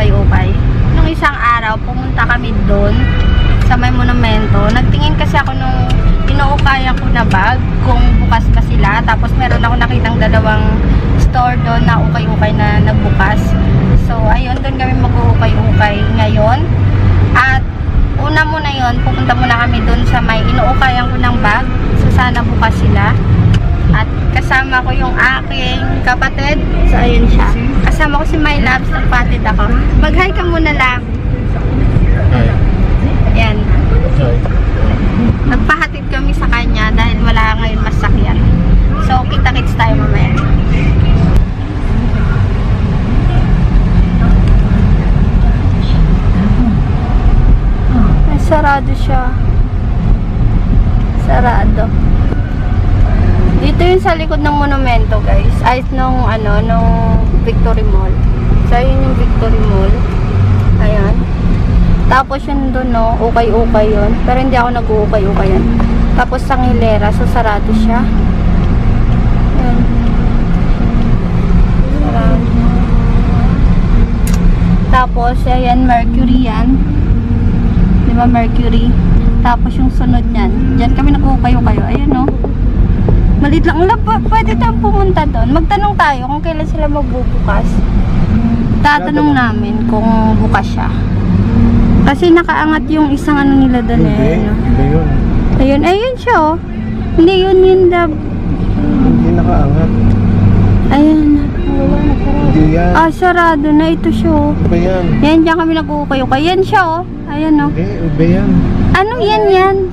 ukay-ukay. Nung isang araw, pumunta kami doon sa may monumento. Nagtingin kasi ako nung inuukayan ko na bag kung bukas pa sila. Tapos meron ako nakitang dalawang store doon na ukay-ukay na nagbukas. So, ayun, doon kami mag-ukay-ukay ngayon. At una muna yon, pupunta muna kami doon sa may inuukayan ko ng bag. So, sana bukas sila. At kasama ko yung aking kapatid. So, ayun siya. Kasama ko si My Labs, nagpatid ako. Mag-hi ka muna lang. Hi. Ayan. Hi. Nagpahatid kami sa kanya dahil wala ngayon masakyan. So, kita-kits tayo mamaya. Sarado siya. Sarado. Dito yung sa likod ng monumento, guys. Ay, nung Victory Mall. So, yun yung Victory Mall. Ayan. Tapos yun doon, no, ukay-ukay yun. Pero hindi ako nag-uukay-ukay yan. Tapos sa Hilera, so sarado siya. Ayan. Sarado. Tapos, ayan, Mercury yan. Diba, Mercury? Tapos yung sunod niyan. Diyan kami nag-ukay-ukay. Ayan, no. Malit lang. Pwede tayong pumunta doon. Magtanong tayo kung kailan sila magbubukas. Tatanong namin kung bukas siya. Kasi nakaangat yung isang ano nila doon eh. No? Hindi yun. Ayun, ayun siya oh. Hindi yun Hindi nakaangat. Ayun. Hindi yan. Ah, sarado na ito siya oh. Iba yan. Yan, diyan kami nag-ukay-ukay. Yan siya oh. Ayan oh. Hindi, iba yan. Ano yan?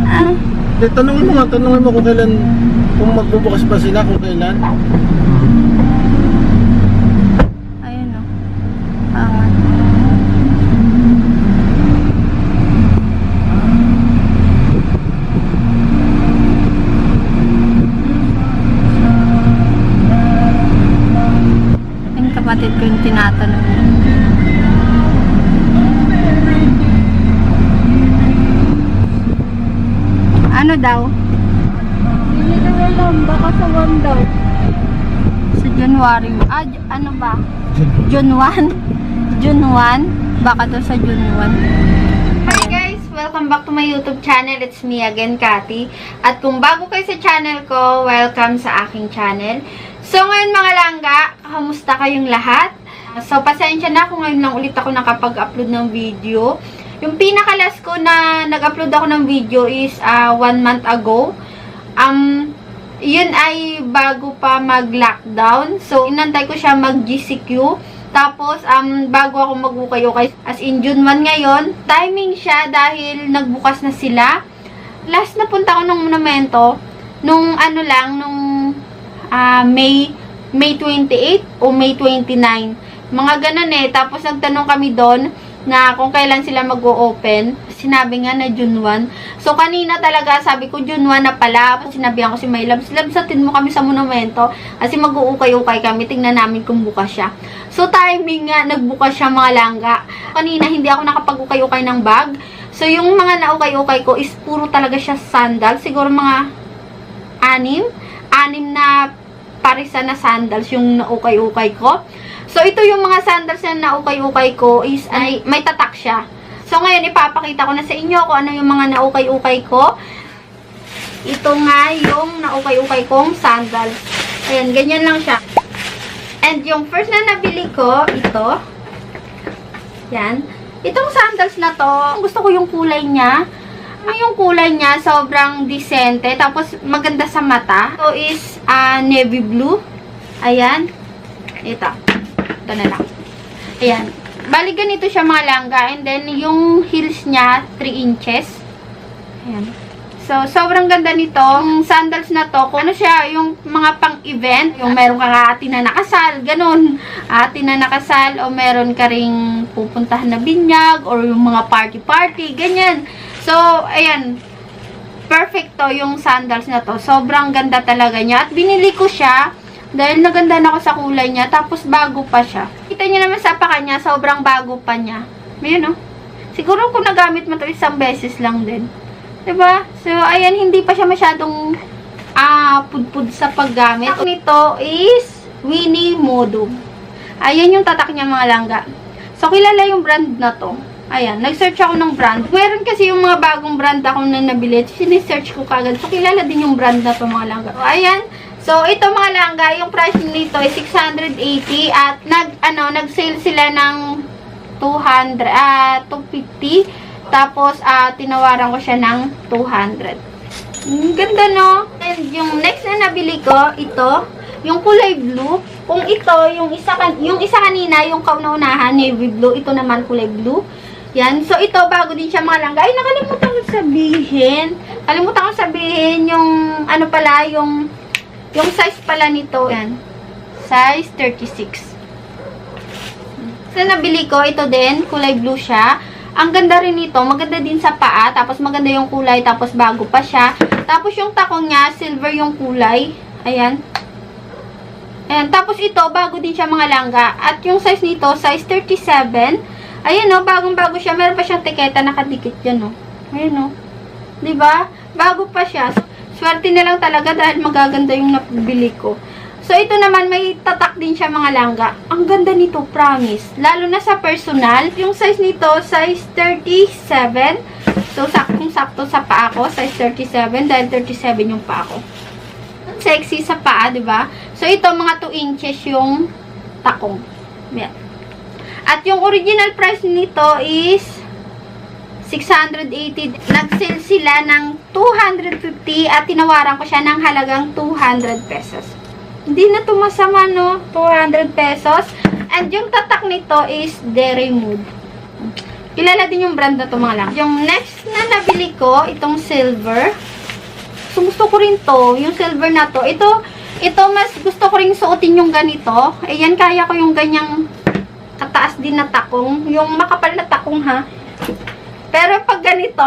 Ah. Tanungin mo kung kailan, kung magbubukas pa sila, kung kailan. Ayun oh. Angat. Yung kapatid ko yung tinatanong. Ano daw? Hindi na alam, baka sa 1 daw. Sa January. Ah, ano ba? June 1? June 1? Baka to sa June 1. Hi guys! Welcome back to my YouTube channel. It's me again, Cathy. At kung bago kayo sa channel ko, welcome sa aking channel. So ngayon mga langga, kamusta kayong lahat? So pasensya na kung ngayon lang ulit ako nakapag-upload ng video. Yung pinakalas ko na nag-upload ako ng video is 1 month ago. Yun ay bago pa mag-lockdown. So, inantay ko siya mag-GCQ. Tapos, bago ako mag-ukay-ukay, as in June 1 ngayon, timing siya dahil nagbukas na sila. Last na punta ko ng monumento, nung May 28 o May 29. Mga ganun eh. Tapos, nagtanong kami doon na kung kailan sila mag-o-open. Sinabi nga na June 1. So, kanina talaga, sabi ko, June 1 na pala. Sinabihan ko si My Labs, labsatin mo kami sa monumento. Kasi mag-uukay-ukay kami. Tingnan namin kung bukas siya. So, timing nga, nagbukas siya mga langga. Kanina, hindi ako nakapag-ukay-ukay ng bag. So, yung mga naukay-ukay ko is puro talaga siya sandal. Siguro mga 6 na parisan na sandals yung naukay-ukay ko. So, ito yung mga sandals na naukay-ukay ko is ay may tatak siya. So, ngayon ipapakita ko na sa inyo kung ano yung mga naukay-ukay ko. Ito nga yung naukay-ukay kong sandals. Ayan, ganyan lang siya. And yung first na nabili ko, ito. Yan. Itong sandals na to, gusto ko yung kulay niya. Yung kulay niya, sobrang decente. Tapos, maganda sa mata. Ito is navy blue. Ayan. Ito. Ito na lang. Ayan. Bali ganito siya mga langga. And then, yung heels niya, 3 inches. Ayan. So, sobrang ganda nito. Yung sandals na to, kung ano siya, yung mga pang-event, yung meron ka nga tinanakasal, ganun. Tinanakasal, o meron ka ring pupuntahan na binyag, or yung mga party-party, ganyan. So, ayan. Perfect to yung sandals na to. Sobrang ganda talaga niya. At binili ko siya dahil naganda na ako sa kulay niya. Tapos bago pa siya. Kita niyo naman sa paka niya. Sobrang bago pa niya. Ayun, no? Siguro kung nagamit mo ito, isang beses lang din. Diba? So, ayan. Hindi pa siya masyadong pudpud sa paggamit. Nito is Winnie Modo. Ayan yung tatak niya mga langga. So, kilala yung brand na to. Ayan, nag-search ako ng brand. Meron kasi yung mga bagong brand ako na nabili. Sinesearch ko kagad. So, kilala din yung brand na to, mga langga. So, ayan. So, ito mga langga, yung price nito ay 680 at nag-sale sila ng 250. Tapos, tinawaran ko siya ng 200. Ganda, no? And yung next na nabili ko, ito, yung kulay blue. Kung ito, yung isa kanina, yung kauna-unahan, navy blue. Ito naman kulay blue. Yan. So, ito, bago din siya mga langga. Ay, nakalimutan ko sabihin. Kalimutan ko sabihin yung, yung size pala nito. Yan. Size 36. So, nabili ko. Ito din. Kulay blue siya. Ang ganda rin nito. Maganda din sa paa. Tapos, maganda yung kulay. Tapos, bago pa siya. Tapos, yung takong niya, silver yung kulay. Ayan. Ayan. Tapos, ito, bago din siya mga langga. At yung size nito, size 37. Ayan, no, bagong-bago siya. Meron pa siyang tiketa nakadikit dyan, no. Ayan, no. Diba? Bago pa siya. So, swerte na lang talaga dahil magaganda yung napibili ko. So, ito naman, may tatak din siya mga langga. Ang ganda nito, promise. Lalo na sa personal. Yung size nito, size 37. So, saktong-sakto sa paa ko. Size 37 dahil 37 yung paa ko. Sexy sa paa, diba? So, ito, mga 2 inches yung takong. Ayan. At yung original price nito is 680. Nag-sale sila ng 250 at tinawaran ko siya ng halagang 200 pesos. Hindi na ito masama, no? 200 pesos. And yung tatak nito is Dairy Mood. Kilala din yung brand na ito mga lang. Yung next na nabili ko, itong silver. So, gusto ko rin to. Yung silver na to. Ito mas gusto ko rin suotin yung ganito. Ayan, kaya ko yung ganyang kataas din na takong. Yung makapal na takong, ha. Pero pag ganito,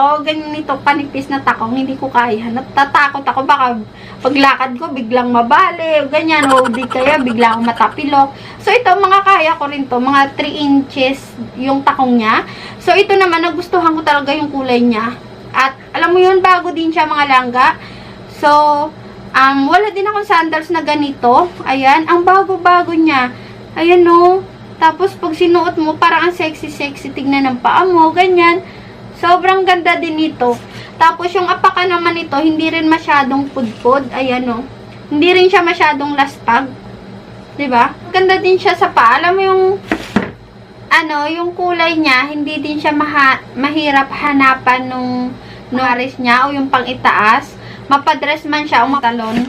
panipis na takong, hindi ko kaya. Natatakot ako. Baka paglakad ko, biglang mabali. O ganyan. O di kaya, bigla akong matapilok. So, ito, mga kaya ko rin to. Mga 3 inches yung takong niya. So, ito naman, nagustuhan ko talaga yung kulay niya. At, alam mo yun, bago din siya mga langga. So, wala din akong sandals na ganito. Ayan, ang bago-bago niya. Ayan, no. Tapos, pag sinuot mo, parang ang sexy-sexy tignan ng paa mo, ganyan. Sobrang ganda din nito. Tapos, yung apakan naman nito, hindi rin masyadong pudpud. Ayan, no. Hindi rin siya masyadong laspag. Diba? Ganda din siya sa paa. Alam mo yung, yung kulay niya, hindi din siya mahirap hanapan nung aris niya o yung pang itaas. Mapadress man siya o matalon.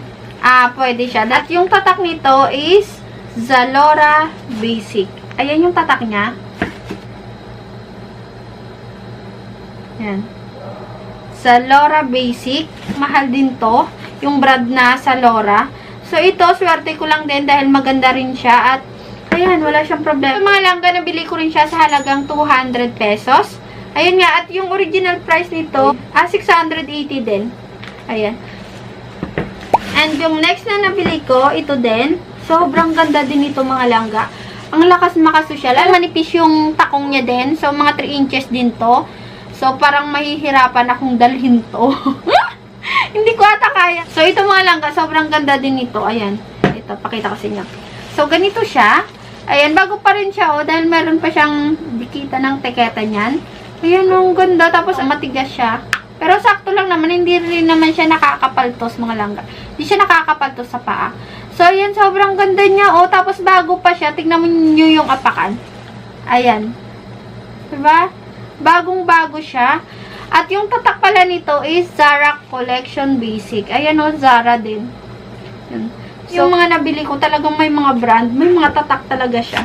Pwede siya. At yung tatak nito is Zalora Basic. Ayan yung tatak niya. Ayan. Zalora Basic. Mahal din to. Yung brand na Zalora. So, ito, swerte ko lang din dahil maganda rin siya. At, ayan, wala siyang problema. Mga langga, nabili ko rin siya sa halagang 200 pesos. Ayan nga. At yung original price nito, 680 din. Ayan. And yung next na nabili ko, ito din. Sobrang ganda din ito mga langga. Ang lakas makasosyal. Manipis yung takong niya din. So, mga 3 inches din to. So, parang mahihirapan akong dalhin to. Hindi ko ata kaya. So, ito mga langga, sobrang ganda din ito. Ayan. Ito, pakita ko sa inyo. So, ganito siya. Ayan, bago pa rin siya, oh, dahil meron pa siyang dikita ng teketa niyan. Ayan, ang ganda. Tapos, matigas siya. Pero, sakto lang naman. Hindi rin naman siya nakakapaltos, mga langga. Hindi siya nakakapaltos sa paa. So, ayan, sobrang ganda niya. Oh, tapos, bago pa siya. Tignan mo nyo yung apakan. Ayan. Diba? Bagong-bago siya. At yung tatak pala nito is Zara Collection Basic. Ayan, o, Zara din. Yan. So, yung mga nabili ko, talagang may mga brand. May mga tatak talaga siya.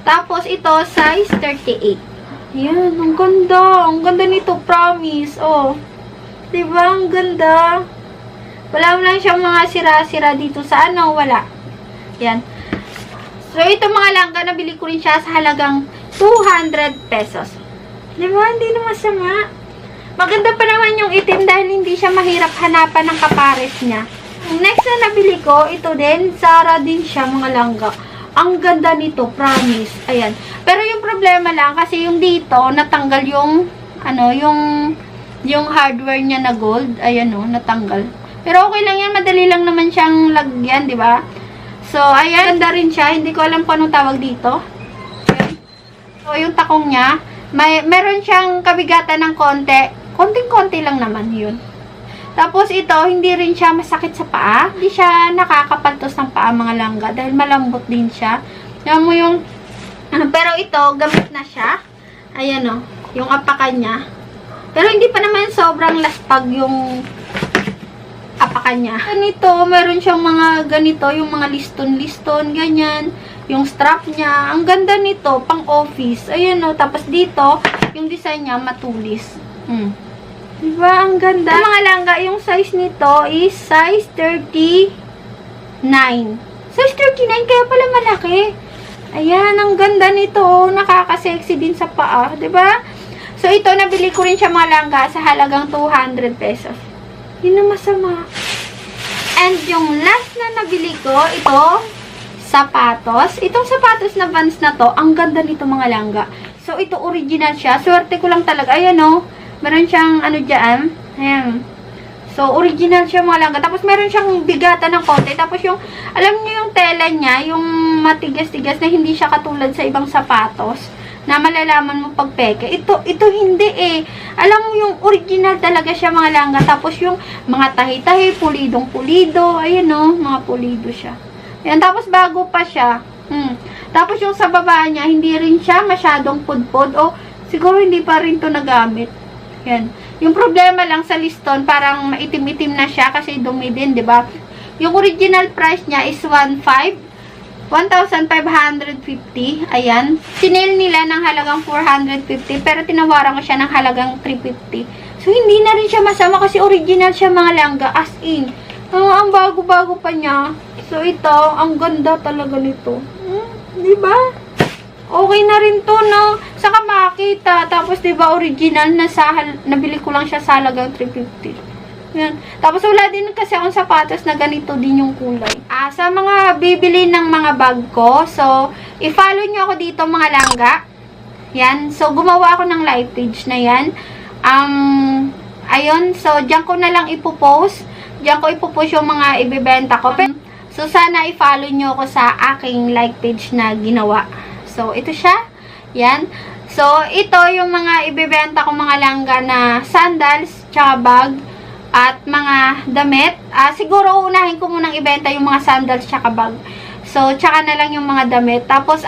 Tapos, ito, size 38. Ayan, ang ganda. Ang ganda nito, promise. Oh. Diba? Ang ganda. Wala lang siyang mga sira-sira dito sa wala. Yan. So, ito mga langga, nabili ko rin siya sa halagang 200 pesos. Diba? Hindi na masama. Maganda pa naman yung itim dahil hindi siya mahirap hanapan ng kapares niya. Next na nabili ko, ito din. Zara din siya, mga langga. Ang ganda nito, promise. Ayan. Pero yung problema lang, kasi yung dito, natanggal yung, yung hardware niya na gold. Ayan, natanggal. Pero okay lang yan, madali lang naman siyang lagyan, di ba? So, ayan, ganda rin siya. Hindi ko alam kung anong tawag dito. Ayan. So, So, yung takong niya, meron siyang kabigatan ng konti. Konting-konti lang naman yun. Tapos ito, hindi rin siya masakit sa paa. Hindi siya nakakapaltos ng paa mga langga dahil malambot din siya. Alam mo yung, pero ito, gamit na siya. Ayan o, yung apakan niya. Pero hindi pa naman sobrang laspag yung apakan niya. Ganito, meron siyang mga ganito, yung mga liston-liston, ganyan. Yung strap niya, ang ganda nito, pang office. Ayan o, tapos dito, yung design niya, matulis. Diba? Ang ganda. Yung mga langga, yung size nito is size 39. Size 39, kaya pala malaki. Ayan, ang ganda nito. Nakaka-sexy din sa paa. Diba? So, ito, nabili ko rin siya mga langga sa halagang 200 pesos. Yun na masama. And yung last na nabili ko, ito, sapatos. Itong sapatos na Vans na to, ang ganda nito mga langga. So, ito original siya. Swerte ko lang talaga. Ayan o. Meron siyang ano dyan. Ayan. So, original siya mga langga. Tapos, meron siyang bigatan ng konti. Tapos, yung, alam niyo yung tela niya, yung matigas-tigas na hindi siya katulad sa ibang sapatos na malalaman mo pag peke. Ito hindi eh. Alam mo yung original talaga siya mga langga. Tapos, yung mga tahi-tahi, pulidong-pulido. Ayan o, mga pulido siya. Ayan. Tapos, bago pa siya. Tapos, yung sa baba niya, hindi rin siya masyadong pudpod. O, siguro hindi pa rin to nagamit. Yan. Yung problema lang sa liston, parang maitim-itim na siya kasi dumi din, di ba? Yung original price niya is 1,550. Ayan. Sinale nila ng halagang 450, pero tinawaran ko siya ng halagang 350. So, hindi na rin siya masama kasi original siya mga langga. As in. Ang bago-bago pa niya. So, ito, ang ganda talaga nito. Di ba? Okay na rin to, no? Saka makakita. Tapos, diba, original na nabili ko lang siya sa halagang 350. Yan. Tapos, wala din kasi akong sapatos na ganito din yung kulay. Sa mga bibili ng mga bag ko, so, i-follow nyo ako dito, mga langga. Yan. So, gumawa ako ng live page na yan. Ayun. So, dyan ko na lang ipopost. Dyan ko ipopost yung mga ibibenta ko. So, sana i-follow nyo ako sa aking live page na ginawa. So, ito siya. Yan. So, ito yung mga ibebenta ko mga langga na sandals, tsaka bag, at mga damit. Siguro, unahin ko munang ibenta yung mga sandals, tsaka bag. So, tsaka na lang yung mga damit. Tapos,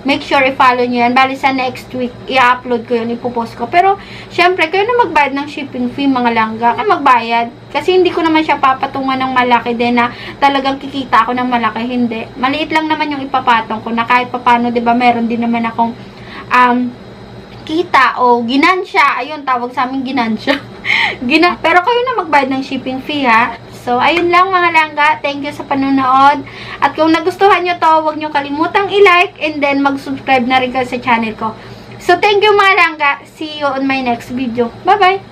make sure i-follow nyo yan. Bali sa next week, i-upload ko yun, ipopost ko. Pero, syempre, kayo na magbayad ng shipping fee, mga langga. Kayo magbayad. Kasi hindi ko naman siya papatungan ng malaki din na talagang kikita ako ng malaki. Hindi. Maliit lang naman yung ipapatong ko na kahit papano, diba, meron din naman akong kita o ginansya. Ayun, tawag sa amin ginansya. Pero kayo na magbayad ng shipping fee, ha? So, ayun lang mga langga. Thank you sa panonood. At kung nagustuhan nyo to, huwag nyo kalimutang i-like and then mag-subscribe na rin kayo sa channel ko. So, thank you mga langga. See you on my next video. Bye-bye!